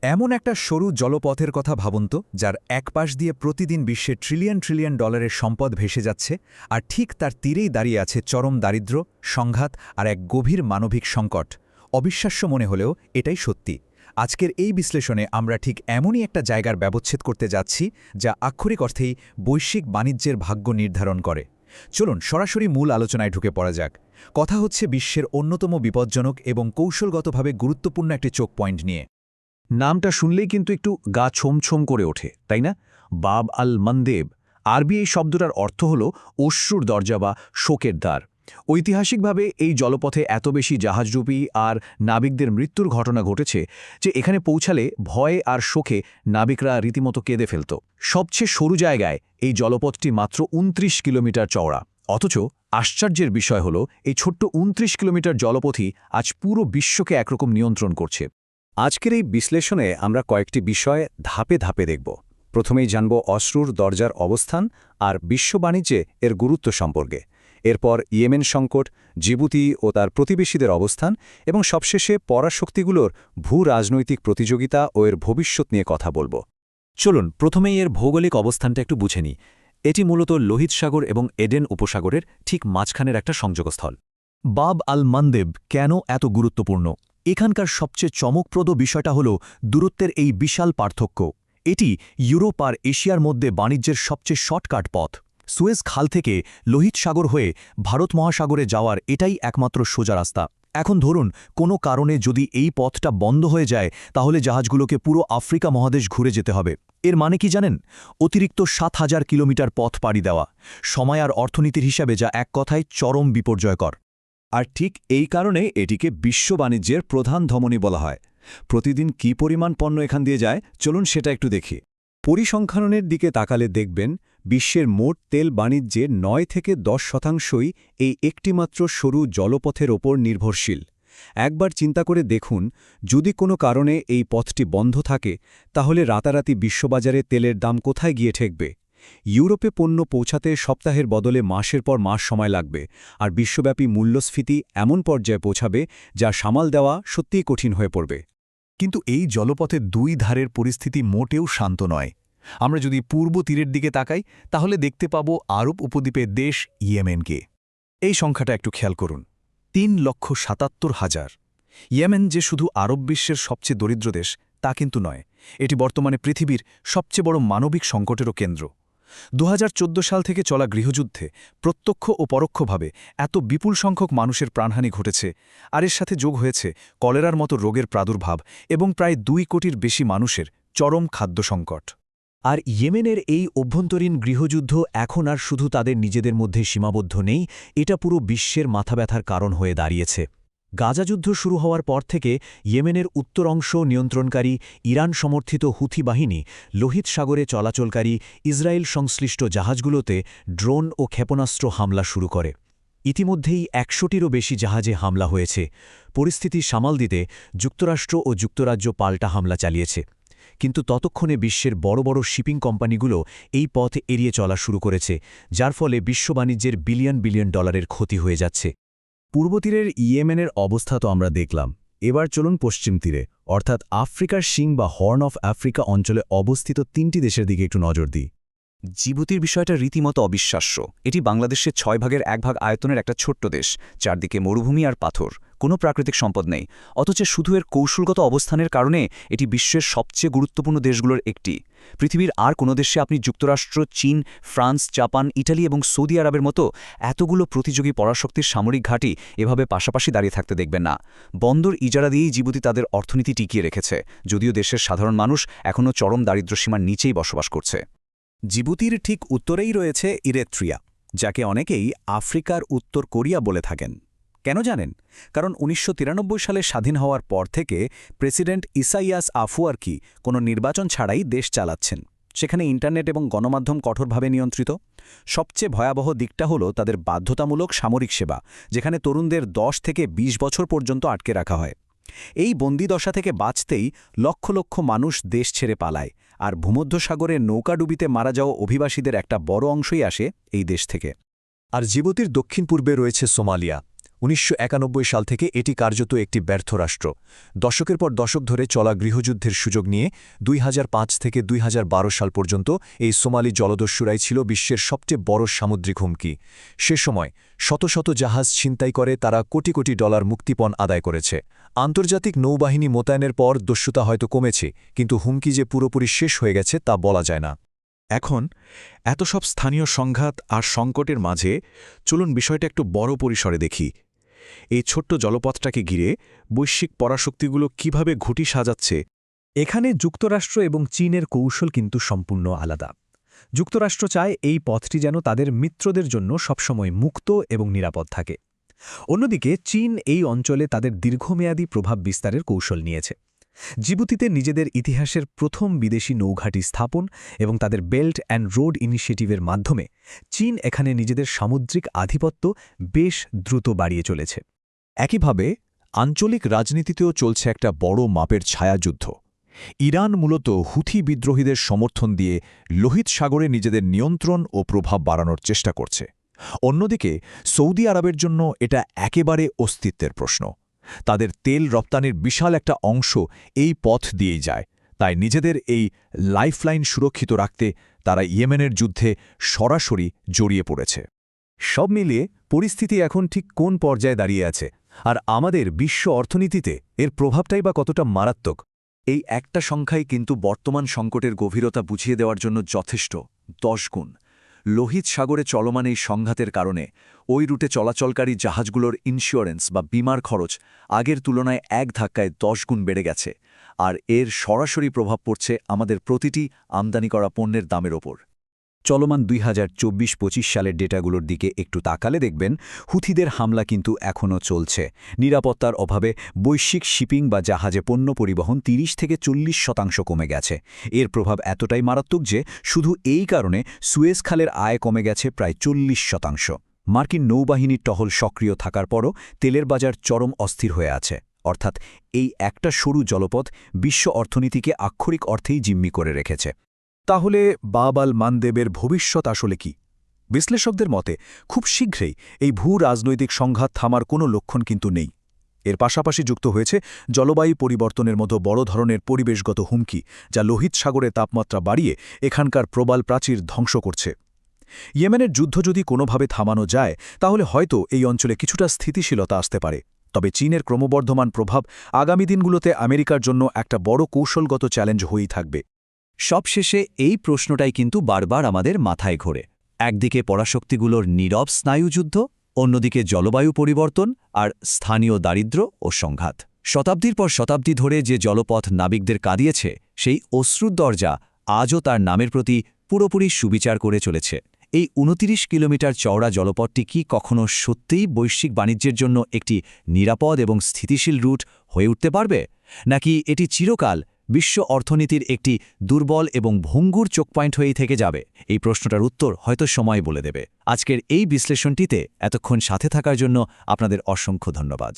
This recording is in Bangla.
এমন একটা সরু জলপথের কথা ভাবুন তো, যার এক পাশ দিয়ে প্রতিদিন বিশ্বে ট্রিলিয়ন ট্রিলিয়ন ডলারের সম্পদ ভেসে যাচ্ছে, আর ঠিক তার তীরেই দাঁড়িয়ে আছে চরম দারিদ্র্য, সংঘাত আর এক গভীর মানবিক সংকট। অবিশ্বাস্য মনে হলেও এটাই সত্যি। আজকের এই বিশ্লেষণে আমরা ঠিক এমনই একটা জায়গার ব্যবচ্ছেদ করতে যাচ্ছি, যা আক্ষরিক অর্থেই বৈশ্বিক বাণিজ্যের ভাগ্য নির্ধারণ করে। চলুন সরাসরি মূল আলোচনায় ঢুকে পড়া যাক। কথা হচ্ছে বিশ্বের অন্যতম বিপজ্জনক এবং কৌশলগতভাবে গুরুত্বপূর্ণ একটি চোক পয়েন্ট নিয়ে। নামটা শুনলেই কিন্তু একটু গা ছোমছোম করে ওঠে, তাই না? বাব আল মন্দেব। আরবি এই শব্দটার অর্থ হল অশ্রুর দরজা বা শোকের দ্বার। ঐতিহাসিকভাবে এই জলপথে এত বেশি জাহাজরূপী আর নাবিকদের মৃত্যুর ঘটনা ঘটেছে যে এখানে পৌঁছালে ভয়ে আর শোকে নাবিকরা রীতিমতো কেঁদে ফেলত। সবচেয়ে সরু জায়গায় এই জলপথটি মাত্র ২৯ কিলোমিটার চওড়া। অথচ আশ্চর্যের বিষয় হল এই ছোট্ট ২৯ কিলোমিটার জলপথই আজ পুরো বিশ্বকে একরকম নিয়ন্ত্রণ করছে। আজকের এই বিশ্লেষণে আমরা কয়েকটি বিষয় ধাপে ধাপে দেখব। প্রথমেই জানব অশ্রুর দরজার অবস্থান আর বিশ্ব বাণিজ্যে এর গুরুত্ব সম্পর্কে। এরপর ইয়েমেন সংকট, জিবুতি ও তার প্রতিবেশীদের অবস্থান এবং সবশেষে পরাশক্তিগুলোর ভূ-রাজনৈতিক প্রতিযোগিতা ও এর ভবিষ্যৎ নিয়ে কথা বলব। চলুন প্রথমেই এর ভৌগোলিক অবস্থানটা একটু বুঝে নিই। এটি মূলত লোহিত সাগর এবং এডেন উপসাগরের ঠিক মাঝখানের একটা সংযোগস্থল। বাব আল মন্দেব কেন এত গুরুত্বপূর্ণ? এখানকার সবচেয়ে চমকপ্রদ বিষয়টা হল দূরত্বের এই বিশাল পার্থক্য। এটি ইউরোপ আর এশিয়ার মধ্যে বাণিজ্যের সবচেয়ে শর্টকাট পথ। সুয়েজ খাল থেকে লোহিত সাগর হয়ে ভারত মহাসাগরে যাওয়ার এটাই একমাত্র সোজা রাস্তা। এখন ধরুন কোনো কারণে যদি এই পথটা বন্ধ হয়ে যায়, তাহলে জাহাজগুলোকে পুরো আফ্রিকা মহাদেশ ঘুরে যেতে হবে। এর মানে কি জানেন? অতিরিক্ত ৭,০০০ কিলোমিটার পথ পাড়ি দেওয়া, সময় আর অর্থনীতির হিসাবে যা এক কথায় চরম বিপর্যয়কর। আর ঠিক এই কারণে এটিকে বিশ্ব বাণিজ্যের প্রধান ধমনী বলা হয়। প্রতিদিন কী পরিমাণ পণ্য এখান দিয়ে যায়, চলুন সেটা একটু দেখি। পরিসংখ্যানের দিকে তাকালে দেখবেন বিশ্বের মোট তেল বাণিজ্যের ৯ থেকে ১০% এই একটিমাত্র সরু জলপথের ওপর নির্ভরশীল। একবার চিন্তা করে দেখুন, যদি কোনো কারণে এই পথটি বন্ধ থাকে, তাহলে রাতারাতি বিশ্ববাজারে তেলের দাম কোথায় গিয়ে ঠেকবে? ইউরোপে পণ্য পৌঁছাতে সপ্তাহের বদলে মাসের পর মাস সময় লাগবে, আর বিশ্বব্যাপী মূল্যস্ফীতি এমন পর্যায়ে পৌঁছাবে যা সামাল দেওয়া সত্যিই কঠিন হয়ে পড়বে। কিন্তু এই জলপথের দুই ধারের পরিস্থিতি মোটেও শান্ত নয়। আমরা যদি পূর্ব তীরের দিকে তাকাই, তাহলে দেখতে পাব আরব উপদ্বীপের দেশ ইয়েমেনকে। এই সংখ্যাটা একটু খেয়াল করুন, ৩,৭৭,০০০। ইয়েমেন যে শুধু আরব বিশ্বের সবচেয়ে দরিদ্র দেশ তা কিন্তু নয়, এটি বর্তমানে পৃথিবীর সবচেয়ে বড় মানবিক সংকটেরও কেন্দ্র। ২০১৪ সাল থেকে চলা গৃহযুদ্ধে প্রত্যক্ষ ও পরোক্ষভাবে এত বিপুল সংখ্যক মানুষের প্রাণহানি ঘটেছে, আর এর সাথে যোগ হয়েছে কলেরার মতো রোগের প্রাদুর্ভাব এবং প্রায় ২ কোটির বেশি মানুষের চরম খাদ্য সংকট। আর ইয়েমেনের এই অভ্যন্তরীণ গৃহযুদ্ধ এখন আর শুধু তাদের নিজেদের মধ্যে সীমাবদ্ধ নেই, এটা পুরো বিশ্বের মাথাব্যথার কারণ হয়ে দাঁড়িয়েছে। গাজা যুদ্ধ শুরু হওয়ার পর থেকে ইয়েমেনের উত্তর অংশ নিয়ন্ত্রণকারী ইরান সমর্থিত হুথি বাহিনী লোহিত সাগরে চলাচলকারী ইসরায়েল সংশ্লিষ্ট জাহাজগুলোতে ড্রোন ও ক্ষেপণাস্ত্র হামলা শুরু করে। ইতিমধ্যেই ১০০টিরও বেশি জাহাজে হামলা হয়েছে। পরিস্থিতি সামাল দিতে যুক্তরাষ্ট্র ও যুক্তরাজ্য পাল্টা হামলা চালিয়েছে। কিন্তু ততক্ষণে বিশ্বের বড় বড় শিপিং কোম্পানিগুলো এই পথ এড়িয়ে চলা শুরু করেছে, যার ফলে বিশ্ব বাণিজ্যের বিলিয়ন বিলিয়ন ডলারের ক্ষতি হয়ে যাচ্ছে। পূর্বতীরের ইয়েমেনের অবস্থা তো আমরা দেখলাম। এবার চলুন পশ্চিম তীরে, অর্থাৎ আফ্রিকার শিং বা হর্ন অফ আফ্রিকা অঞ্চলে অবস্থিত ৩টি দেশের দিকে একটু নজর দিই। জিবুতির বিষয়টা রীতিমতো অবিশ্বাস্য। এটি বাংলাদেশের ৬ ভাগের ১ ভাগ আয়তনের একটা ছোট্ট দেশ, চারদিকে মরুভূমি আর পাথর, কোনো প্রাকৃতিক সম্পদ নেই। অথচ শুধু এর কৌশলগত অবস্থানের কারণে এটি বিশ্বের সবচেয়ে গুরুত্বপূর্ণ দেশগুলোর একটি। পৃথিবীর আর কোনো দেশে আপনি যুক্তরাষ্ট্র, চীন, ফ্রান্স, জাপান, ইটালি এবং সৌদি আরবের মতো এতগুলো প্রতিযোগী পরাশক্তির সামরিক ঘাঁটি এভাবে পাশাপাশি দাঁড়িয়ে থাকতে দেখবেন না। বন্দর ইজারা দিয়েই জিবুতি তাদের অর্থনীতি টিকিয়ে রেখেছে, যদিও দেশের সাধারণ মানুষ এখনও চরম দারিদ্র্যসীমার নিচেই বসবাস করছে। জিবুতির ঠিক উত্তরেই রয়েছে ইরিত্রিয়া, যাকে অনেকেই আফ্রিকার উত্তর কোরিয়া বলে থাকেন। কেন জানেন? কারণ ১৯৯৩ সালে স্বাধীন হওয়ার পর থেকে প্রেসিডেন্ট ইসাইয়াস আফওয়ার্কি কোনো নির্বাচন ছাড়াই দেশ চালাচ্ছেন। সেখানে ইন্টারনেট এবং গণমাধ্যম কঠোরভাবে নিয়ন্ত্রিত। সবচেয়ে ভয়াবহ দিকটা হলো তাদের বাধ্যতামূলক সামরিক সেবা, যেখানে তরুণদের ১০ থেকে ২০ বছর পর্যন্ত আটকে রাখা হয়। এই বন্দিদশা থেকে বাঁচতেই লক্ষ লক্ষ মানুষ দেশ ছেড়ে পালায়, আর ভূমধ্যসাগরে নৌকাডুবিতে মারা যাওয়া অভিবাসীদের একটা বড় অংশই আসে এই দেশ থেকে। আর জিবুতির দক্ষিণ পূর্বে রয়েছে সোমালিয়া। 1991 সাল থেকে এটি কার্যত একটি ব্যর্থ রাষ্ট্র। দশকের পর দশক ধরে চলা গৃহযুদ্ধের সুযোগ নিয়ে 2005 থেকে 2012 সাল পর্যন্ত এই সোমালি জলদস্যুরাই ছিল বিশ্বের সবচেয়ে বড় সামুদ্রিক হুমকি। সে সময় শত শত জাহাজ ছিনতাই করে তারা কোটি কোটি ডলার মুক্তিপণ আদায় করেছে। আন্তর্জাতিক নৌবাহিনী মোতায়েনের পর দস্যুতা হয়তো কমেছে, কিন্তু হুমকি যে পুরোপুরি শেষ হয়ে গেছে তা বলা যায় না। এখন এত সব স্থানীয় সংঘাত আর সংকটের মাঝে চলুন বিষয়টা একটু বড় পরিসরে দেখি। এই ছোট্ট জলপথটাকে ঘিরে বৈশ্বিক পরাশক্তিগুলো কিভাবে ঘুঁটি সাজাচ্ছে। এখানে যুক্তরাষ্ট্র এবং চীনের কৌশল কিন্তু সম্পূর্ণ আলাদা। যুক্তরাষ্ট্র চায় এই পথটি যেন তাদের মিত্রদের জন্য সবসময় মুক্ত এবং নিরাপদ থাকে। অন্যদিকে চীন এই অঞ্চলে তাদের দীর্ঘমেয়াদী প্রভাব বিস্তারের কৌশল নিয়েছে। জিবুতিতে নিজেদের ইতিহাসের প্রথম বিদেশি নৌঘাঁটি স্থাপন এবং তাদের বেল্ট অ্যান্ড রোড ইনিশিয়েটিভের মাধ্যমে চীন এখানে নিজেদের সামুদ্রিক আধিপত্য বেশ দ্রুত বাড়িয়ে চলেছে। একইভাবে আঞ্চলিক রাজনীতিতেও চলছে একটা বড় মাপের ছায়াযুদ্ধ। ইরান মূলত হুথি বিদ্রোহীদের সমর্থন দিয়ে লোহিত সাগরে নিজেদের নিয়ন্ত্রণ ও প্রভাব বাড়ানোর চেষ্টা করছে। অন্যদিকে সৌদি আরবের জন্য এটা একেবারে অস্তিত্বের প্রশ্ন। তাদের তেল রপ্তানির বিশাল একটা অংশ এই পথ দিয়েই যায়, তাই নিজেদের এই লাইফলাইন সুরক্ষিত রাখতে তারা ইয়েমেনের যুদ্ধে সরাসরি জড়িয়ে পড়েছে। সব মিলিয়ে পরিস্থিতি এখন ঠিক কোন পর্যায়ে দাঁড়িয়ে আছে, আর আমাদের বিশ্ব অর্থনীতিতে এর প্রভাবটাই বা কতটা মারাত্মক? এই একটা সংখ্যাই কিন্তু বর্তমান সংকটের গভীরতা বুঝিয়ে দেওয়ার জন্য যথেষ্ট। 10 গুণ। লোহিত সাগরে চলমান এই সংঘাতের কারণে ওই রুটে চলাচলকারী জাহাজগুলোর ইন্স্যুরেন্স বা বিমার খরচ আগের তুলনায় এক ধাক্কায় 10 গুণ বেড়ে গেছে, আর এর সরাসরি প্রভাব পড়ছে আমাদের প্রতিটি আমদানি করা পণ্যের দামের ওপর। চলমান 2024-25 সালের ডেটাগুলোর দিকে একটু তাকালে দেখবেন হুথিদের হামলা কিন্তু এখনও চলছে। নিরাপত্তার অভাবে বৈশ্বিক শিপিং বা জাহাজে পণ্য পরিবহন 30 থেকে 40% কমে গেছে। এর প্রভাব এতটাই মারাত্মক যে শুধু এই কারণে সুয়েজ খালের আয় কমে গেছে প্রায় 40%। মার্কিন নৌবাহিনীর টহল সক্রিয় থাকার পরও তেলের বাজার চরম অস্থির হয়ে আছে। অর্থাৎ এই একটা সরু জলপথ বিশ্ব অর্থনীতিকে আক্ষরিক অর্থেই জিম্মি করে রেখেছে। তাহলে বাব আল মানদেবের ভবিষ্যৎ আসলে কি? বিশ্লেষকদের মতে খুব শীঘ্রই এই ভূ-রাজনৈতিক সংঘাত থামার কোনো লক্ষণ কিন্তু নেই। এর পাশাপাশি যুক্ত হয়েছে জলবায়ু পরিবর্তনের মতো বড় ধরনের পরিবেশগত হুমকি, যা লোহিত সাগরে তাপমাত্রা বাড়িয়ে এখানকার প্রবাল প্রাচীর ধ্বংস করছে। ইয়েমেনের যুদ্ধ যদি কোনোভাবে থামানো যায় তাহলে হয়তো এই অঞ্চলে কিছুটা স্থিতিশীলতা আসতে পারে। তবে চীনের ক্রমবর্ধমান প্রভাব আগামী দিনগুলোতে আমেরিকার জন্য একটা বড় কৌশলগত চ্যালেঞ্জ হয়েই থাকবে। সবশেষে এই প্রশ্নটাই কিন্তু বারবার আমাদের মাথায় ঘোরে। একদিকে পরাশক্তিগুলোর নীরব স্নায়ুযুদ্ধ, অন্যদিকে জলবায়ু পরিবর্তন আর স্থানীয় দারিদ্র্য ও সংঘাত। শতাব্দীর পর শতাব্দী ধরে যে জলপথ নাবিকদের কাঁদিয়েছে, সেই অশ্রুর দরজা আজও তার নামের প্রতি পুরোপুরি সুবিচার করে চলেছে। এই 29 কিলোমিটার চওড়া জলপথটি কি কখনো সত্যিই বৈশ্বিক বাণিজ্যের জন্য একটি নিরাপদ এবং স্থিতিশীল রুট হয়ে উঠতে পারবে, নাকি এটি চিরকাল বিশ্ব অর্থনীতির একটি দুর্বল এবং ভঙ্গুর চোখপয়েন্ট হয়েই থেকে যাবে? এই প্রশ্নটার উত্তর হয়তো সময় বলে দেবে। আজকের এই বিশ্লেষণটিতে এতক্ষণ সাথে থাকার জন্য আপনাদের অসংখ্য ধন্যবাদ।